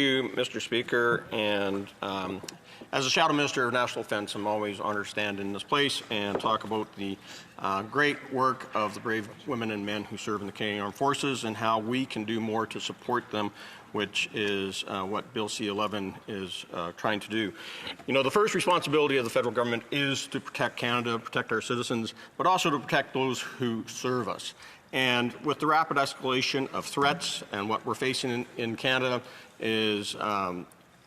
you, Mr. Speaker, and as a Shadow Minister of National Defence, I'm always honored to stand in this place and talk about the great work of the brave women and men who serve in the Canadian Armed Forces and how we can do more to support them, which is what Bill C-11 is trying to do. You know, the first responsibility of the federal government is to protect Canada, protect our citizens, but also to protect those who serve us. And with the rapid escalation of threats and what we're facing in Canada is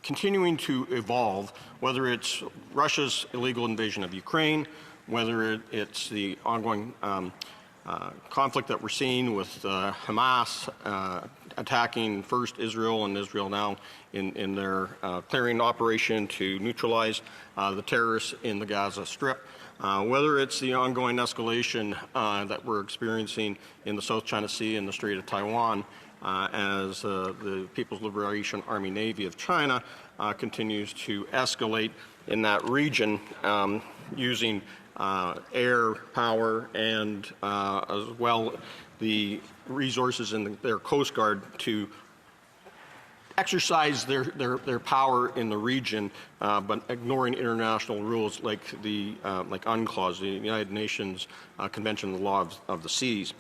continuing to evolve, whether it's Russia's illegal invasion of Ukraine, whether it's the ongoing conflict that we're seeing with Hamas attacking first Israel and Israel now in their clearing operation to neutralize the terrorists in the Gaza Strip. Whether it's the ongoing escalation that we're experiencing in the South China Sea and the Strait of Taiwan as the People's Liberation Army Navy of China continues to escalate in that region using air power and as well the resources in their Coast Guard to exercise their power in the region, but ignoring international rules like the UNCLOS, the United Nations Convention on the Law of the Seas.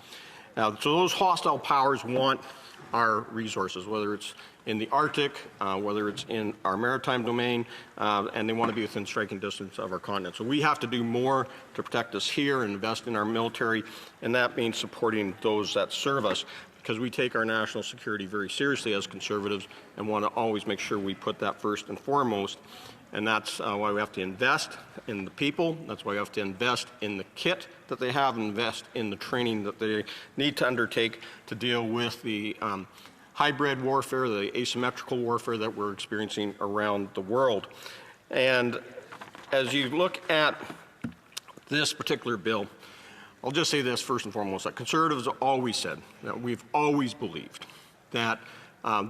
So those hostile powers want our resources, whether it's in the Arctic, whether it's in our maritime domain, and they want to be within striking distance of our continent. So we have to do more to protect us here and invest in our military, and that means supporting those that serve us, because we take our national security very seriously as conservatives and want to always make sure we put that first and foremost. And that's why we have to invest in the people. That's why we have to invest in the kit that they have, invest in the training that they need to undertake to deal with the hybrid warfare, the asymmetrical warfare that we're experiencing around the world. And as you look at this particular bill, I'll just say this first and foremost, that conservatives have always said, that we've always believed that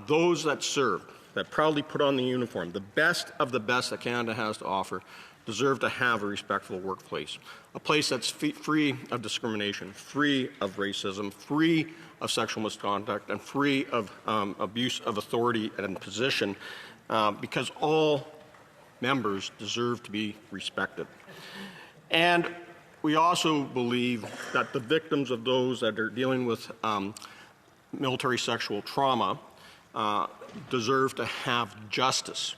those that serve, that proudly put on the uniform, the best of the best that Canada has to offer, deserve to have a respectful workplace, a place that's free of discrimination, free of racism, free of sexual misconduct, and free of abuse of authority and position, because all members deserve to be respected. And we also believe that the victims of those that are dealing with military sexual trauma deserve to have justice.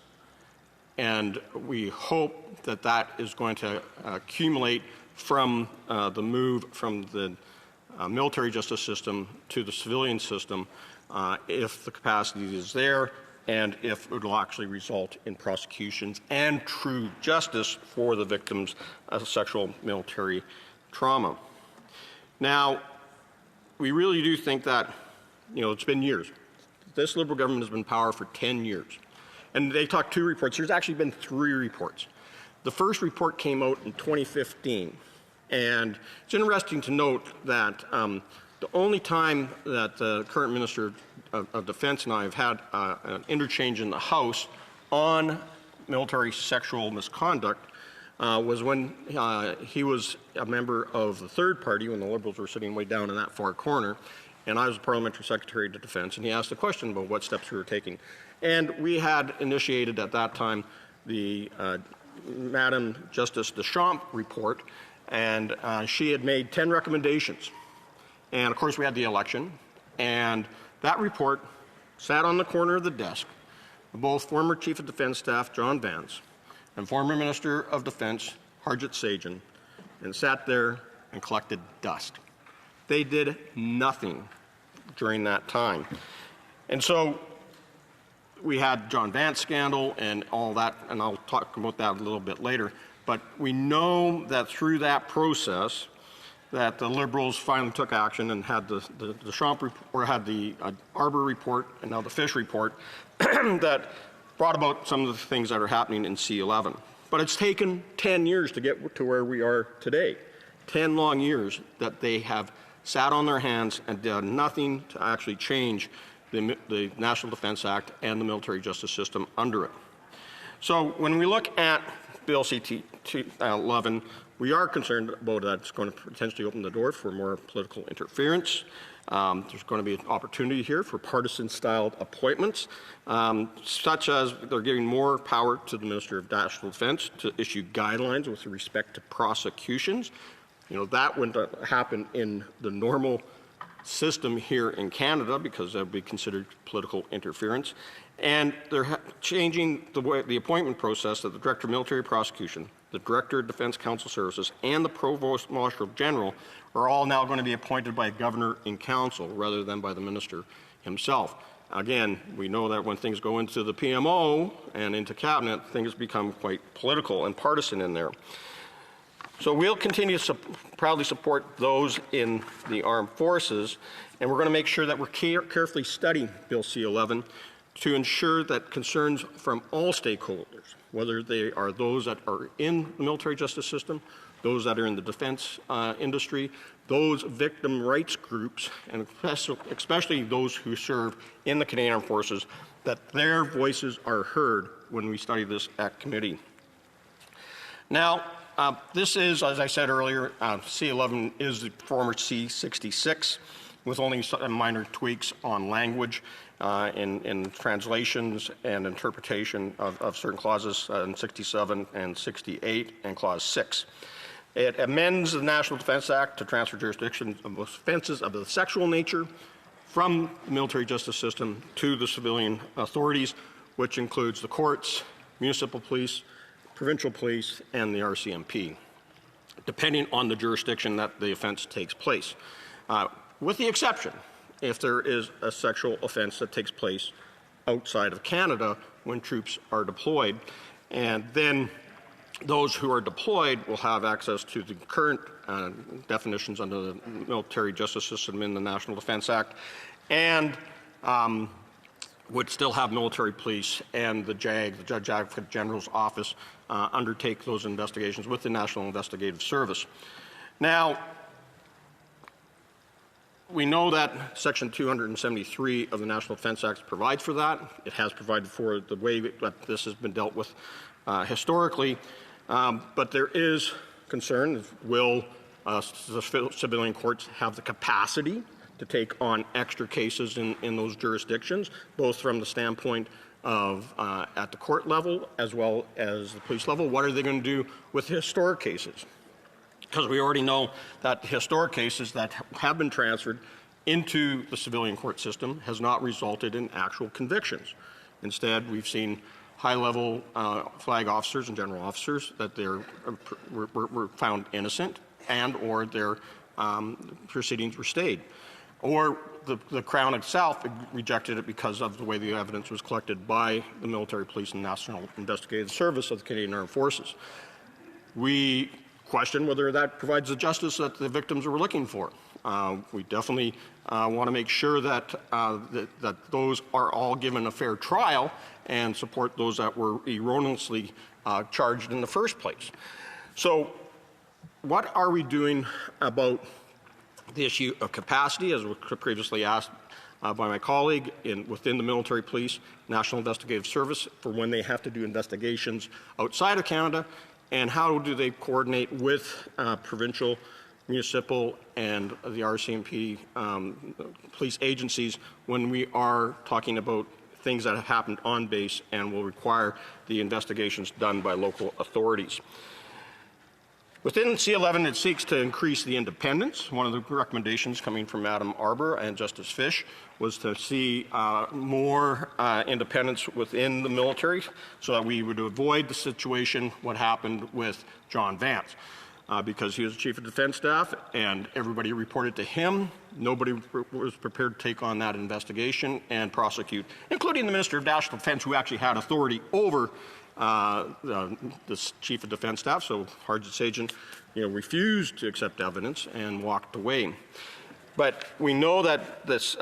And we hope that that is going to accumulate from the move from the military justice system to the civilian system if the capacity is there and if it will actually result in prosecutions and true justice for the victims of sexual military trauma. Now, we really do think that, you know, it's been years. This Liberal government has been in power for 10 years. And they talked 2 reports. There's actually been 3 reports. The first report came out in 2015. And it's interesting to note that the only time that the current Minister of Defense and I have had an interchange in the House on military sexual misconduct was when he was a member of the third party when the Liberals were sitting way down in that far corner, and I was the Parliamentary Secretary to Defense, and he asked a question about what steps we were taking. And we had initiated at that time the Madam Justice Deschamps report, and she had made 10 recommendations. And of course we had the election, and that report sat on the corner of the desk of both former Chief of Defense Staff John Vance and former Minister of Defense Harjit Sajjan, and sat there and collected dust. They did nothing during that time. And so we had John Vance scandal and all that, and I'll talk about that a little bit later. But we know that through that process that the Liberals finally took action and had the Deschamps report, or had the Arbor report, and now the Fish report, that brought about some of the things that are happening in C-11. But it's taken 10 years to get to where we are today. 10 long years that they have sat on their hands and done nothing to actually change the National Defense Act and the military justice system under it. So when we look at Bill C-11, we are concerned about that it's going to potentially open the door for more political interference There's going to be an opportunity here for partisan-styled appointments, such as they're giving more power to the Minister of National Defense to issue guidelines with respect to prosecutions. You know, that wouldn't happen in the normal system here in Canada because that would be considered political interference. And they're changing the appointment process that the Director of Military Prosecution, the Director of Defense Council Services, and the Provost Marshal General are all now going to be appointed by a governor in council rather than by the minister himself. Again, we know that when things go into the PMO and into cabinet, things become quite political and partisan in there. So we'll continue to proudly support those in the armed forces, and we're going to make sure that we're carefully studying Bill C-11 to ensure that concerns from all stakeholders, whether they are those that are in the military justice system, those that are in the defense industry, those victim rights groups, and especially those who serve in the Canadian Armed Forces, that their voices are heard when we study this at committee. Now, this is, as I said earlier, C-11 is the former C-66 with only some minor tweaks on language in translations and interpretation of certain clauses in 67 and 68 and Clause 6. It amends the National Defense Act to transfer jurisdiction of offenses of the sexual nature from the military justice system to the civilian authorities, which includes the courts, municipal police, provincial police, and the RCMP, depending on the jurisdiction that the offense takes place, with the exception if there is a sexual offense that takes place outside of Canada when troops are deployed. And then those who are deployed will have access to the current definitions under the military justice system in the National Defense Act, and would still have military police and the JAG, the Judge Advocate General's Office, undertake those investigations with the National Investigative Service. Now, we know that Section 273 of the National Defense Act provides for that. It has provided for the way that this has been dealt with historically, but there is concern, will the civilian courts have the capacity to take on extra cases in those jurisdictions, both from the standpoint of at the court level as well as the police level? What are they going to do with historic cases? Because we already know that historic cases that have been transferred into the civilian court system has not resulted in actual convictions. Instead, we've seen high-level flag officers and general officers that were found innocent and or their proceedings were stayed. Or the Crown itself rejected it because of the way the evidence was collected by the military police and National Investigative Service of the Canadian Armed Forces. We question whether that provides the justice that the victims were looking for. We definitely want to make sure that, that those are all given a fair trial and support those that were erroneously charged in the first place. So what are we doing about the issue of capacity, as was previously asked by my colleague, within the military police, National Investigative Service, for when they have to do investigations outside of Canada, and how do they coordinate with provincial, municipal, and the RCMP police agencies when we are talking about things that have happened on base and will require the investigations done by local authorities. Within C-11, it seeks to increase the independence. One of the recommendations coming from Madam Arbour and Justice Fish was to see more independence within the military so that we would avoid the situation what happened with John Vance. Because he was Chief of Defense Staff and everybody reported to him, nobody was prepared to take on that investigation and prosecute, including the Minister of National Defense, who actually had authority over the Chief of Defense Staff. So Sergeant Sagen, refused to accept evidence and walked away. But we know that this,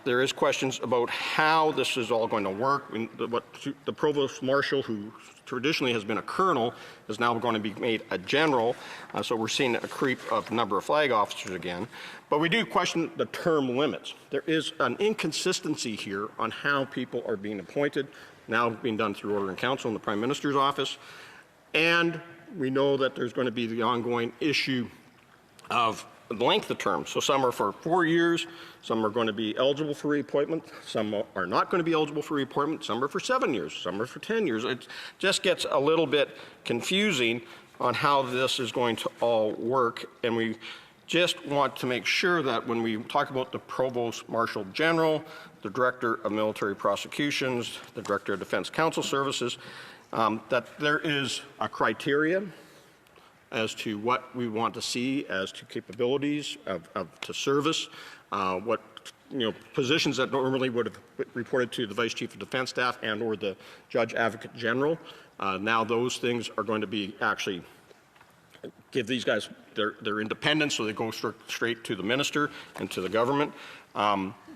there is questions about how this is all going to work. What the Provost Marshal, who traditionally has been a colonel, is now going to be made a general. So we're seeing a creep of number of flag officers again. But we do question the term limits. There is an inconsistency here on how people are being appointed, now being done through order in council in the Prime Minister's office. And we know that there's going to be the ongoing issue of length of terms. So some are for 4 years, some are going to be eligible for reappointment, some are not going to be eligible for reappointment, some are for 7 years, some are for 10 years. It just gets a little bit confusing on how this is going to all work, and we just want to make sure that when we talk about the Provost Marshal General, the Director of Military Prosecutions, the Director of Defense Counsel Services, that there is a criteria as to what we want to see as to capabilities to service, what positions that normally would have reported to the Vice Chief of Defense Staff and or the Judge Advocate General. Now those things are going to be actually give these guys their independence, so they go straight to the minister and to the government.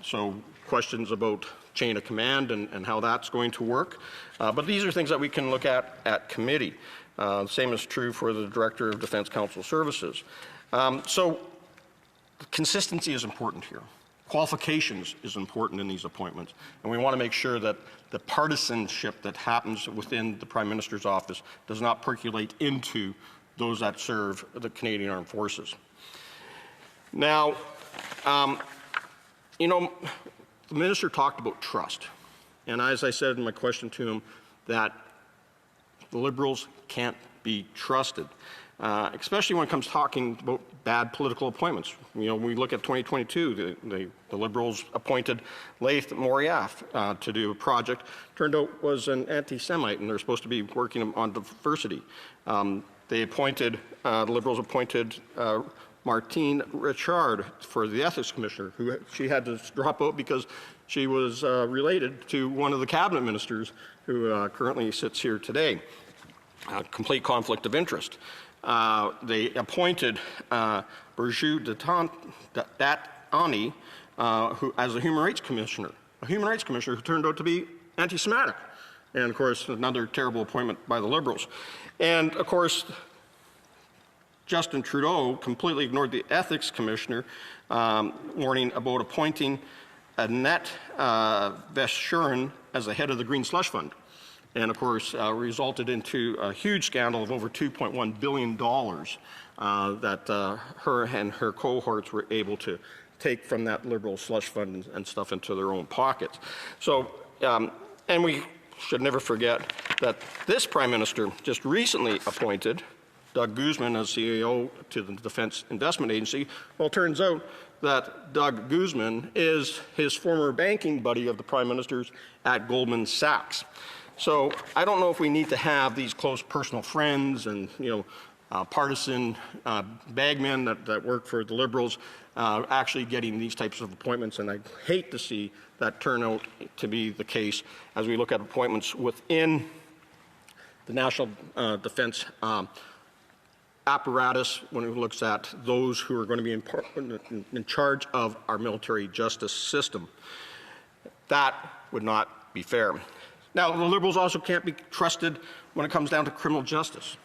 So questions about chain of command and how that's going to work. But these are things that we can look at committee. The same is true for the Director of Defense Counsel Services. So consistency is important here. Qualifications is important in these appointments. And we want to make sure that the partisanship that happens within the Prime Minister's office does not percolate into those that serve the Canadian Armed Forces. Now, the Minister talked about trust. And as I said in my question to him, that the Liberals can't be trusted, especially when it comes talking about bad political appointments. When we look at 2022, the Liberals appointed Laith Moriaf to do a project. Turned out was an anti-Semite, and they're supposed to be working on diversity. The Liberals appointed Martine Richard for the Ethics Commissioner, who she had to drop out because she was related to one of the cabinet ministers who currently sits here today. Complete conflict of interest. They appointed Burju Datani who as a human rights commissioner who turned out to be anti-Semitic. And of course, another terrible appointment by the Liberals. And of course, Justin Trudeau completely ignored the ethics commissioner warning about appointing Annette Verschuren as the head of the Green Slush Fund. And of course, resulted into a huge scandal of over $2.1 billion that her and her cohorts were able to take from that Liberal slush fund and stuff into their own pockets. So, and we should never forget that this Prime Minister just recently appointed Doug Guzman as CEO to the Defense Investment Agency. Well, it turns out that Doug Guzman is his former banking buddy of the Prime Minister's at Goldman Sachs. So I don't know if we need to have these close personal friends and partisan bagmen that work for the Liberals actually getting these types of appointments, and I hate to see that turn out to be the case as we look at appointments within the national defense apparatus when it looks at those who are going to be in charge of our military justice system. That would not be fair. Now, the Liberals also can't be trusted when it comes down to criminal justice.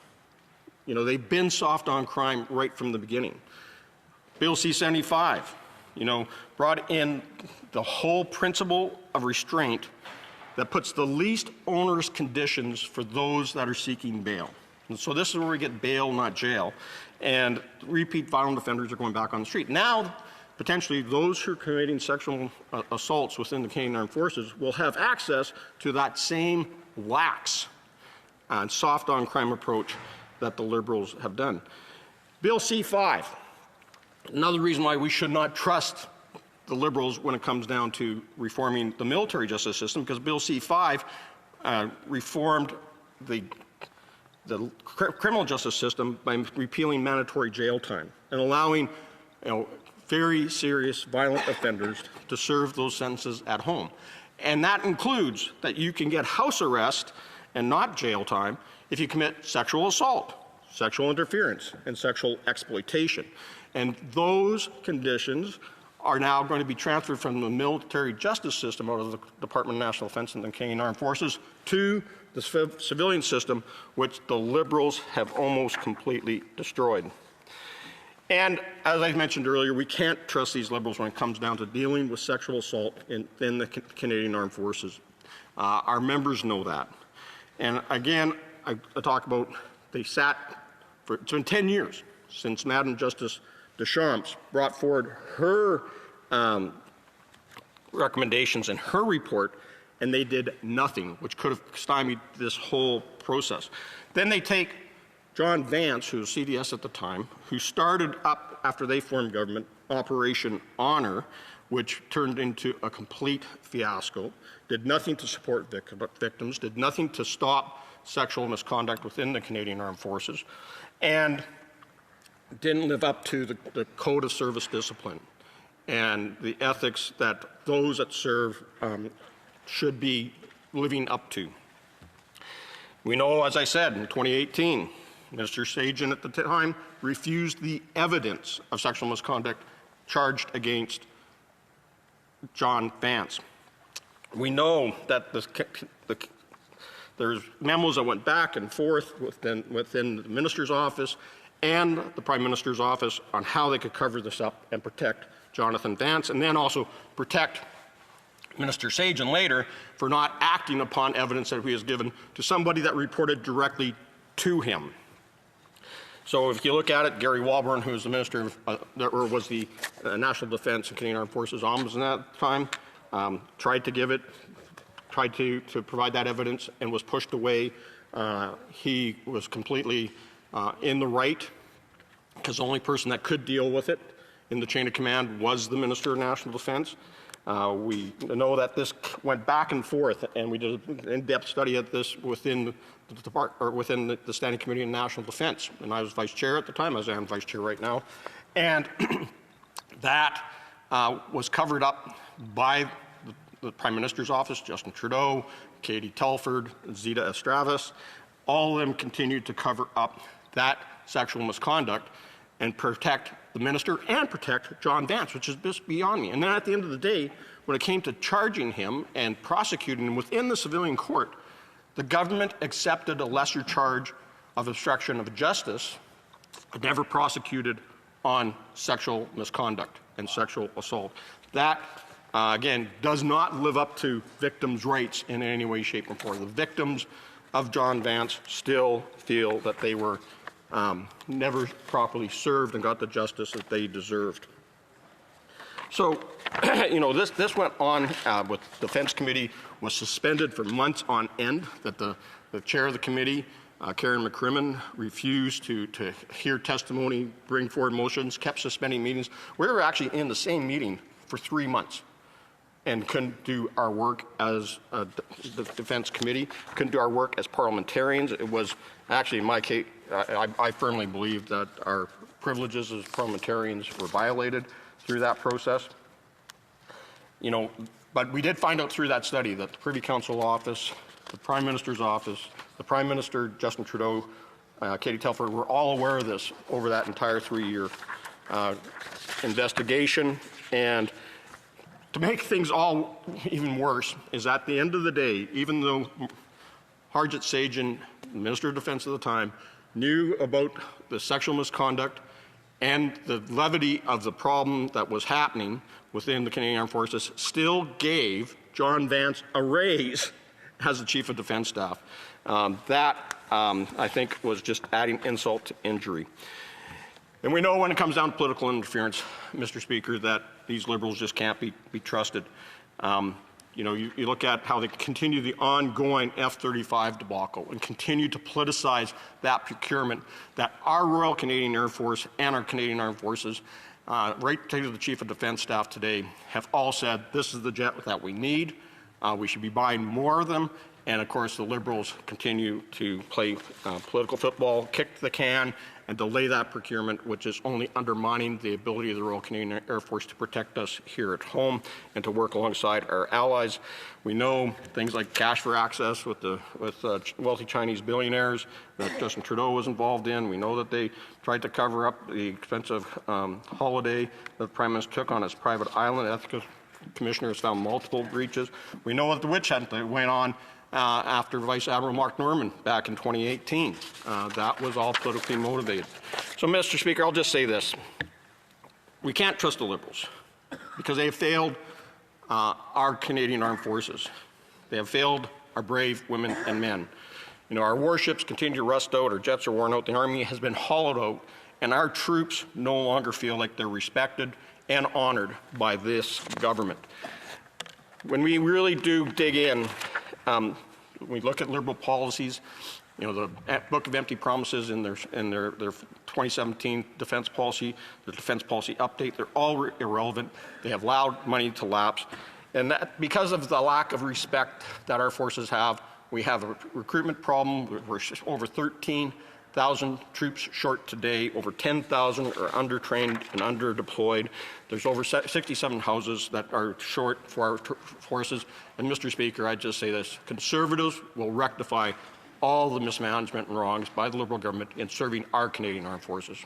They've been soft on crime right from the beginning. Bill C-75, brought in the whole principle of restraint that puts the least onerous conditions for those that are seeking bail. And so this is where we get bail, not jail. And repeat violent offenders are going back on the street. Now, potentially, those who are committing sexual assaults within the Canadian Armed Forces will have access to that same lax and soft on crime approach that the Liberals have done. Bill C-5, another reason why we should not trust the Liberals when it comes down to reforming the military justice system, because Bill C-5 reformed the criminal justice system by repealing mandatory jail time and allowing very serious violent offenders to serve those sentences at home. And that includes that you can get house arrest and not jail time if you commit sexual assault, sexual interference, and sexual exploitation. And those conditions are now going to be transferred from the military justice system out of the Department of National Defense and the Canadian Armed Forces to the civilian system, which the Liberals have almost completely destroyed. And as I mentioned earlier, we can't trust these Liberals when it comes down to dealing with sexual assault in the Canadian Armed Forces. Our members know that. And again, I talk about they sat for, it's been 10 years since Madam Justice Deschamps brought forward her recommendations in her report, and they did nothing, which could have stymied this whole process. Then they take John Vance, who was CDS at the time, who started up, after they formed government, Operation Honor, which turned into a complete fiasco, did nothing to support victims, did nothing to stop sexual misconduct within the Canadian Armed Forces, and didn't live up to the code of service discipline and the ethics that those that serve should be living up to. We know, as I said, in 2018, Minister Sagen at the time refused the evidence of sexual misconduct charged against John Vance. We know that there's memos that went back and forth within the Minister's office and the Prime Minister's office on how they could cover this up and protect Jonathan Vance, and then also protect Minister Sagen later for not acting upon evidence that he was given to somebody that reported directly to him. So if you look at it, Gary Walbourne, who was the Minister or was the National Defence and Canadian Armed Forces Ombudsman at the time, tried to provide that evidence and was pushed away. He was completely in the right, because the only person that could deal with it in the chain of command was the Minister of National Defence. We know that this went back and forth, and we did an in-depth study of this within the Standing Committee on National Defence. And I was Vice Chair at the time, as I am Vice Chair right now. And that was covered up by the Prime Minister's office, Justin Trudeau, Katie Telford, Zita Estravis. All of them continued to cover up that sexual misconduct and protect the minister and protect John Vance, which is just beyond me. And then at the end of the day, when it came to charging him and prosecuting him within the civilian court, the government accepted a lesser charge of obstruction of justice, but never prosecuted on sexual misconduct and sexual assault. That, again, does not live up to victims' rights in any way, shape, or form. The victims of John Vance still feel that they were never properly served and got the justice that they deserved. So, this went on with the Defense Committee was suspended for months on end, that the chair of the committee, Karen McCrimmon, refused to hear testimony, bring forward motions, kept suspending meetings. We were actually in the same meeting for 3 months and couldn't do our work as the Defense Committee, couldn't do our work as parliamentarians. It was actually, in my case, I firmly believe that our privileges as parliamentarians were violated through that process. But we did find out through that study that the Privy Council office, the Prime Minister's office, the Prime Minister, Justin Trudeau, Katie Telford, were all aware of this over that entire 3-year investigation. And to make things all even worse is, at the end of the day, even though Harjit Sajjan, the Minister of Defence at the time, knew about the sexual misconduct and the levity of the problem that was happening within the Canadian Armed Forces, still gave John Vance a raise as the Chief of Defence Staff. I think, was just adding insult to injury. And we know when it comes down to political interference, Mr. Speaker, that these Liberals just can't be trusted. You look at how they continue the ongoing F-35 debacle and continue to politicize that procurement, that our Royal Canadian Air Force and our Canadian Armed Forces, right to the Chief of Defence Staff today, have all said this is the jet that we need. We should be buying more of them. And of course, the Liberals continue to play political football, kick the can, and delay that procurement, which is only undermining the ability of the Royal Canadian Air Force to protect us here at home and to work alongside our allies. We know things like cash for access with wealthy Chinese billionaires that Justin Trudeau was involved in. We know that they tried to cover up the expensive holiday that the Prime Minister took on his private island. Ethical Commissioner has found multiple breaches. We know that the witch hunt that went on after Vice Admiral Mark Norman back in 2018. That was all politically motivated. So, Mr. Speaker, I'll just say this. We can't trust the Liberals because they have failed our Canadian Armed Forces. They have failed our brave women and men. Our warships continue to rust out, our jets are worn out, the Army has been hollowed out, and our troops no longer feel like they're respected and honored by this government. When we really do dig in, we look at Liberal policies, you know, the Book of Empty Promises in their 2017 defense policy, the defense policy update, they're all irrelevant. They have allowed money to lapse. And that, because of the lack of respect that our forces have, we have a recruitment problem. We're over 13,000 troops short today. Over 10,000 are undertrained and underdeployed. There's over 67 houses that are short for our forces. And Mr. Speaker, I'd just say this: Conservatives will rectify all the mismanagement and wrongs by the Liberal government in serving our Canadian Armed Forces.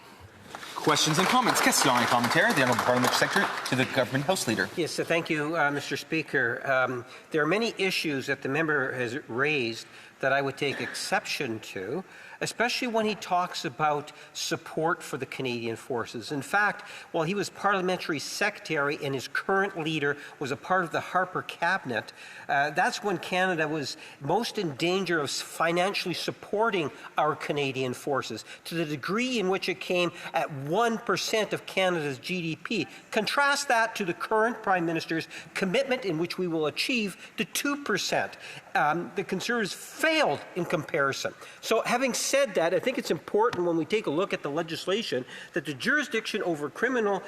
Questions and comments. Question and commentary. The Honourable Parliamentary Secretary to the Government House Leader. Yes, so thank you, Mr. Speaker. There are many issues that the member has raised that I would take exception to, especially when he talks about support for the Canadian Forces. In fact, while he was parliamentary secretary and his current leader was a part of the Harper cabinet, that's when Canada was most in danger of financially supporting our Canadian Forces, to the degree in which it came at 1% of Canada's GDP. Contrast that to the current Prime Minister's commitment, in which we will achieve the 2%. The Conservatives failed in comparison. So having said that, I think it's important when we take a look at the legislation that the jurisdiction over criminal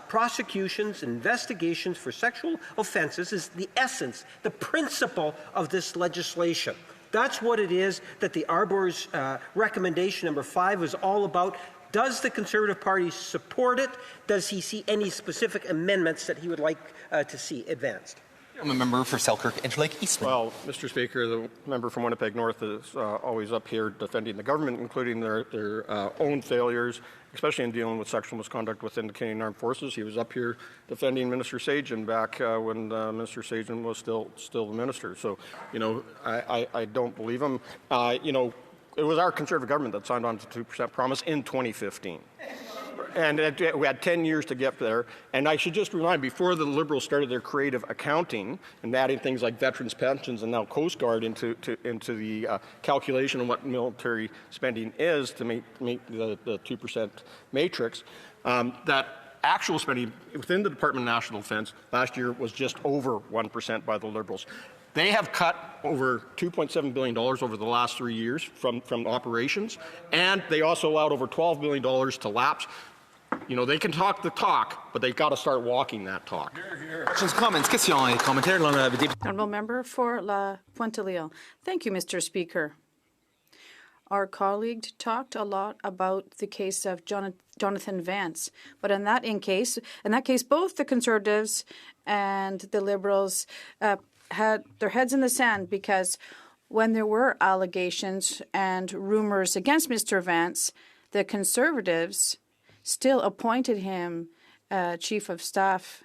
prosecutions and investigations for sexual offenses is the essence, the principle of this legislation. That's what it is that the Arbor's recommendation number 5 is all about. Does the Conservative Party support it? Does he see any specific amendments that he would like to see advanced? I'm a member for Selkirk Interlake Eastman. Well, Mr. Speaker, the member from Winnipeg North is always up here defending the government, including their own failures, especially in dealing with sexual misconduct within the Canadian Armed Forces. He was up here defending Minister Sagen back when Minister Sagen was still the minister. So, you know, I don't believe him. You know, it was our Conservative government that signed on to the 2% promise in 2015. And we had 10 years to get there. And I should just remind, before the Liberals started their creative accounting and adding things like veterans' pensions and now Coast Guard into the calculation of what military spending is to meet the 2% matrix, that actual spending within the Department of National Defence last year was just over 1% by the Liberals. They have cut over $2.7 billion over the last 3 years from operations, and they also allowed over $12 billion to lapse. You know, they can talk the talk, but they've got to start walking that talk. Questions, comments, questions et commentaires. Honourable Member for La Pointe-à-L'Île. Thank you, Mr. Speaker. Our colleague talked a lot about the case of Jonathan Vance, but in that case, both the Conservatives and the Liberals had their heads in the sand, because when there were allegations and rumours against Mr. Vance, the Conservatives still appointed him Chief of Staff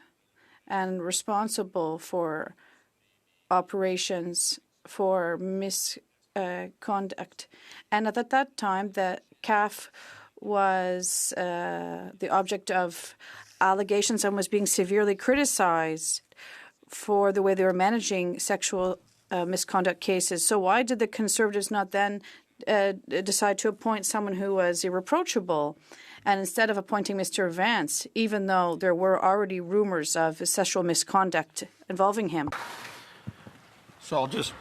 and responsible for operations for misconduct. And at that time, the CAF was the object of allegations and was being severely criticized for the way they were managing sexual misconduct cases. So why did the Conservatives not then decide to appoint someone who was irreproachable? And instead of appointing Mr. Vance, even though there were already rumors of sexual misconduct involving him? So I'll just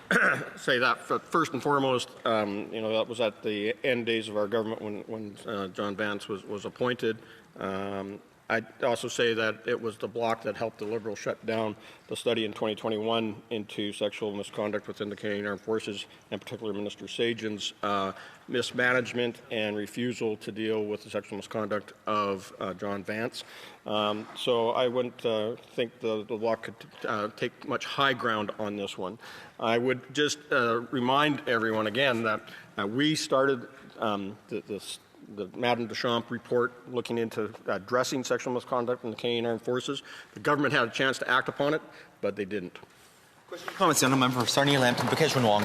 say that first and foremost, you know, that was at the end days of our government when John Vance was appointed. I'd also say that it was the bloc that helped the Liberals shut down the study in 2021 into sexual misconduct within the Canadian Armed Forces, and particularly Minister Sagen's mismanagement and refusal to deal with the sexual misconduct of John Vance. So I wouldn't think the bloc could take much high ground on this one. I would just remind everyone again that we started the Madame Deschamps report looking into addressing sexual misconduct in the Canadian Armed Forces. The government had a chance to act upon it, but they didn't. Comments, the member for Sarnia Lambton, Bouquet Wong.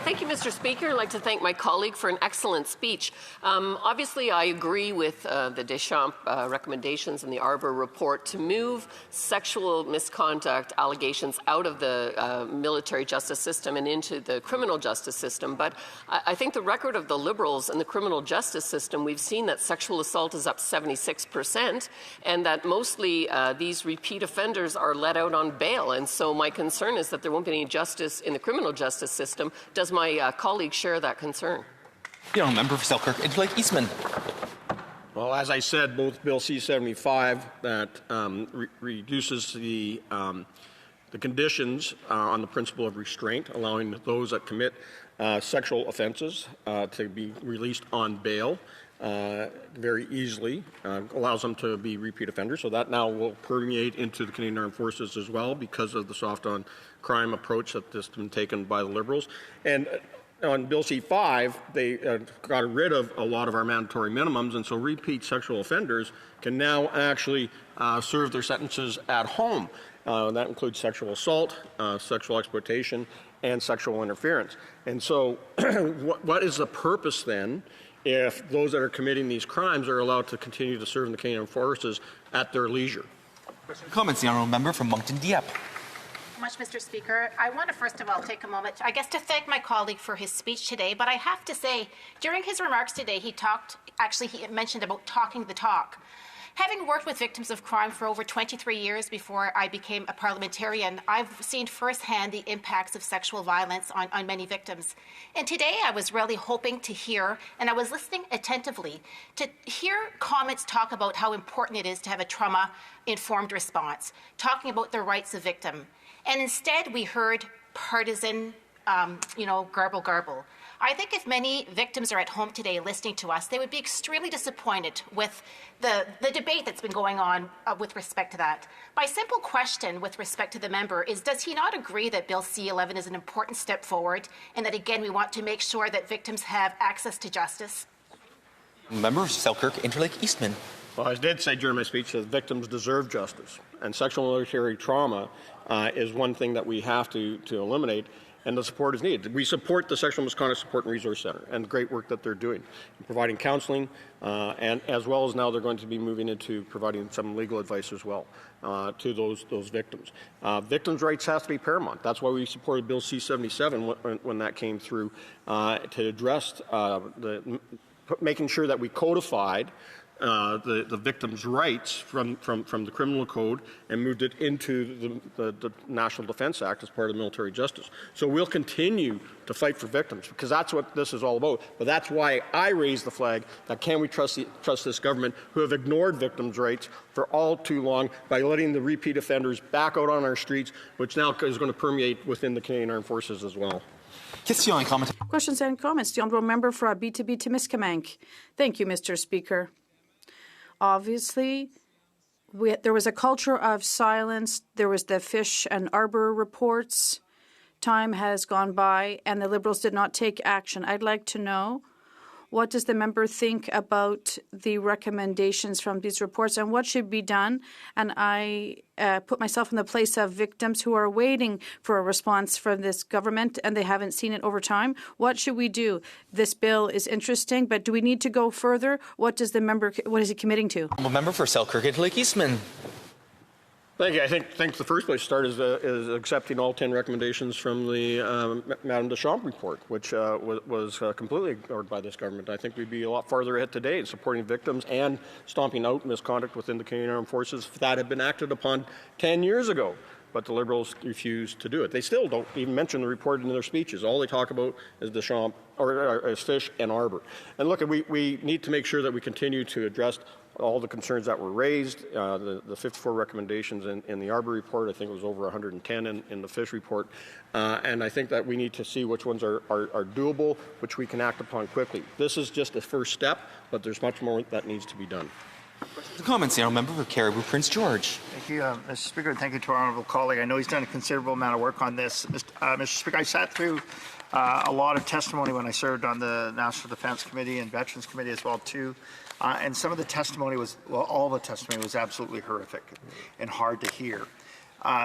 Thank you, Mr. Speaker. I'd like to thank my colleague for an excellent speech. Obviously, I agree with the Deschamps recommendations in the Arbor report to move sexual misconduct allegations out of the military justice system and into the criminal justice system. But I think the record of the Liberals in the criminal justice system, we've seen that sexual assault is up 76%, and that mostly these repeat offenders are let out on bail. And so my concern is that there won't be any justice in the criminal justice system. Does my colleague share that concern? The honourable member for Selkirk, Interlake Eastman. Well, as I said, both Bill C-75 that reduces the conditions on the principle of restraint, allowing those that commit sexual offenses to be released on bail very easily, allows them to be repeat offenders. So that now will permeate into the Canadian Armed Forces as well because of the soft on crime approach that has been taken by the Liberals. And on Bill C-5, they got rid of a lot of our mandatory minimums, and so repeat sexual offenders can now actually serve their sentences at home. That includes sexual assault, sexual exploitation, and sexual interference. And so what is the purpose then if those that are committing these crimes are allowed to continue to serve in the Canadian Armed Forces at their leisure? Comments, the honourable member from Moncton Dieppe. Much, Mr. Speaker. I want to first of all take a moment, I guess, to thank my colleague for his speech today. But I have to say, during his remarks today, he mentioned about talking the talk. Having worked with victims of crime for over 23 years before I became a parliamentarian, I've seen firsthand the impacts of sexual violence on many victims. And today I was really hoping to hear, and I was listening attentively, to hear comments talk about how important it is to have a trauma-informed response, talking about the rights of victim. And instead we heard partisan, garble. I think if many victims are at home today listening to us, they would be extremely disappointed with the debate that's been going on with respect to that. My simple question with respect to the member is, does he not agree that Bill C-11 is an important step forward and that, again, we want to make sure that victims have access to justice? Member for Selkirk, Interlake Eastman. Well, I did say during my speech that victims deserve justice, and sexual military trauma is one thing that we have to eliminate, and the support is needed. We support the Sexual Misconduct Support and Resource Centre and the great work that they're doing, providing counseling, and as well as now they're going to be moving into providing some legal advice as well to those victims. Victims' rights have to be paramount. That's why we supported Bill C-77 when that came through to address making sure that we codified the victim's rights from the criminal code and moved it into the National Defence Act as part of military justice. So we'll continue to fight for victims because that's what this is all about. But that's why I raised the flag that can we trust this government who have ignored victims' rights for all too long by letting the repeat offenders back out on our streets, which now is going to permeate within the Canadian Armed Forces as well. Questions and comments. The honourable member for Abitibi Timiskaming. Thank you, Mr. Speaker. Obviously, there was a culture of silence. There was the Fish and Arbor reports. Time has gone by, and the Liberals did not take action. I'd like to know, what does the member think about the recommendations from these reports and what should be done? And I put myself in the place of victims who are waiting for a response from this government and they haven't seen it over time. What should we do? This bill is interesting, but do we need to go further? What is he committing to? Member for Selkirk, Interlake Eastman. Thank you. I think the first place to start is accepting all 10 recommendations from the Madame Deschamps report, which was completely ignored by this government. I think we'd be a lot farther ahead today in supporting victims and stomping out misconduct within the Canadian Armed Forces if that had been acted upon 10 years ago. But the Liberals refuse to do it. They still don't even mention the report in their speeches. All they talk about is Deschamps, or is Fish and Arbor. And look, we need to make sure that we continue to address all the concerns that were raised, the 54 recommendations in the Arbor report. I think it was over 110 in the Fish report. And I think that we need to see which ones are doable, which we can act upon quickly. This is just a first step, but there's much more that needs to be done. The comments, the honourable member for Caribou, Prince George. Thank you, Mr. Speaker, and thank you to our honourable colleague. I know he's done a considerable amount of work on this. Mr. Speaker, I sat through a lot of testimony when I served on the National Defence Committee and Veterans Committee as well, too. And some of the testimony all the testimony was absolutely horrific and hard to hear.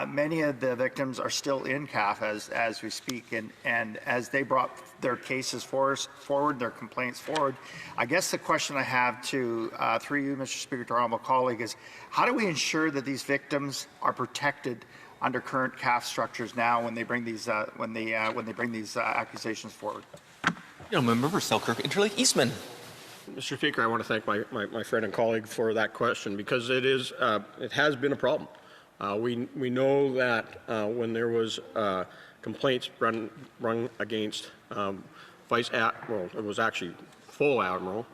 Many of the victims are still in CAF as we speak, and as they brought their cases forward, their complaints forward, I guess the question I have through you, Mr. Speaker, to our honourable colleague, is how do we ensure that these victims are protected under current CAF structures now when they bring these accusations forward? Member for Selkirk Interlake Eastman. Mr. Speaker, I want to thank my friend and colleague for that question, because it has been a problem. We know that when there was complaints run against Vice Admiral, it was actually full Admiral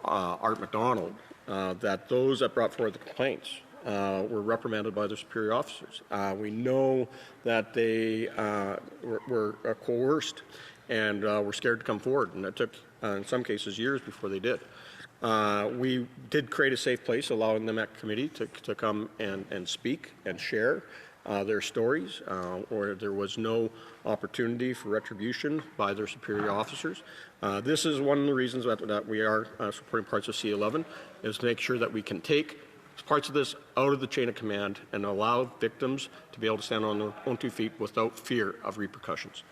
Art MacDonald, that those that brought forward the complaints were reprimanded by their superior officers. We know that they were coerced and were scared to come forward, and it took, in some cases, years before they did. We did create a safe place, allowing them at committee to come and speak and share their stories, or there was no opportunity for retribution by their superior officers. This is one of the reasons that we are supporting parts of C11, is to make sure that we can take parts of this out of the chain of command and allow victims to be able to stand on their own 2 feet without fear of repercussions.